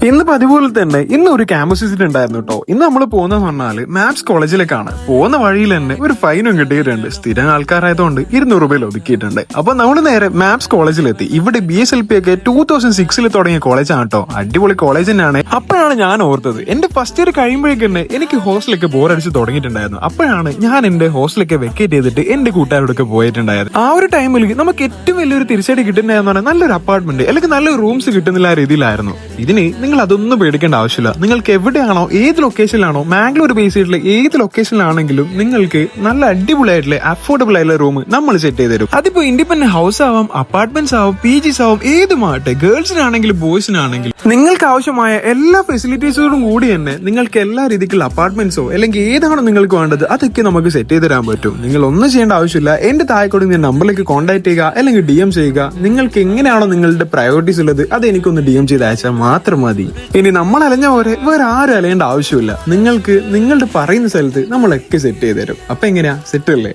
ഇന്ന് പതിപോലെ തന്നെ ഇന്ന് ഒരു ക്യാമ്പസ് വിസിറ്റ് ഉണ്ടായിരുന്നു കേട്ടോ. ഇന്ന് നമ്മൾ പോകുന്നതെന്ന് പറഞ്ഞാല് മാപ്സ് കോളേജിലേക്കാണ്. പോകുന്ന വഴിയിൽ തന്നെ ഒരു ഫൈനും കിട്ടിയിട്ടുണ്ട്. സ്ഥിരം ആൾക്കാരായതുകൊണ്ട് 200 രൂപയിൽ ഒതുക്കിയിട്ടുണ്ട്. അപ്പൊ നമ്മൾ നേരെ മാപ്സ് കോളേജിലെത്തി. ഇവിടെ BSLP ഒക്കെ 2006 തുടങ്ങിയ കോളേജാണ് കേട്ടോ. അടിപൊളി കോളേജ് തന്നെയാണ്. അപ്പോഴാണ് ഞാൻ ഓർത്തത് എന്റെ ഫസ്റ്റ് ഇയർ കഴിയുമ്പോഴേക്ക് തന്നെ എനിക്ക് ഹോസ്റ്റലൊക്കെ ബോറടിച്ച് തുടങ്ങിയിട്ടുണ്ടായിരുന്നു. അപ്പോഴാണ് ഞാൻ എന്റെ ഹോസ്റ്റലൊക്കെ വെക്കേറ്റ് ചെയ്തിട്ട് എന്റെ കൂട്ടുകാരോടൊക്കെ പോയിട്ടുണ്ടായത്. ആ ഒരു ടൈമിൽ നമുക്ക് ഏറ്റവും വലിയൊരു തിരിച്ചടി കിട്ടുന്നതെന്ന് പറഞ്ഞാൽ നല്ലൊരു അപ്പാർട്ട്മെന്റ് അല്ലെങ്കിൽ നല്ലൊരു റൂംസ് കിട്ടുന്നില്ല ആ രീതിയിലായിരുന്നു. ഇതിന് നിങ്ങൾ അതൊന്നും പേടിക്കേണ്ട ആവശ്യമില്ല. നിങ്ങൾക്ക് എവിടെയാണോ ഏത് ലൊക്കേഷനിലാണോ മാംഗ്ലൂർ ബേസ് ചെയ്തിട്ടുള്ള ഏത് ലൊക്കേഷനിലാണെങ്കിലും നിങ്ങൾക്ക് നല്ല അടിപൊളിയായിട്ടുള്ള അഫോർഡബിൾ ആയിട്ടുള്ള റൂം നമ്മൾ സെറ്റ് ചെയ്ത് തരും. അതിപ്പോ ഇൻഡിപെൻഡന്റ് ഹൗസ് ആവാം, അപ്പാർട്ട്മെന്റ്സ് ആവും, PGs ആവും, ഏതുമാട്ടെ ഗേൾസിനാണെങ്കിലും ബോയ്സിനാണെങ്കിലും നിങ്ങൾക്ക് ആവശ്യമായ എല്ലാ ഫെസിലിറ്റീസോടും കൂടി തന്നെ നിങ്ങൾക്ക് എല്ലാ രീതിക്കുള്ള അപ്പാർട്ട്മെന്റ്സോ അല്ലെങ്കിൽ ഏതാണോ നിങ്ങൾക്ക് വേണ്ടത് അതൊക്കെ നമുക്ക് സെറ്റ് ചെയ്ത് തരാൻ പറ്റും. നിങ്ങൾ ഒന്നും ചെയ്യേണ്ട ആവശ്യമില്ല. എന്റെ താഴെക്കൂടി ഞാൻ നമ്പറിലേക്ക് കോൺടാക്ട് ചെയ്യുക അല്ലെങ്കിൽ DM ചെയ്യുക. നിങ്ങൾക്ക് എങ്ങനെയാണോ നിങ്ങളുടെ പ്രയോറിറ്റീസ് ഉള്ളത് അത് എനിക്കൊന്ന് DM ചെയ്ത് അയച്ചാൽ മാത്രം മതി. ഇനി നമ്മൾ അലഞ്ഞ പോലെ വേറെ ആരും അലയേണ്ട ആവശ്യമില്ല. നിങ്ങൾക്ക് നിങ്ങളുടെ പറയുന്ന സ്ഥലത്ത് നമ്മളൊക്കെ സെറ്റ് ചെയ്ത് തരും. അപ്പൊ എങ്ങനെയാ, സെറ്റ് അല്ലേ?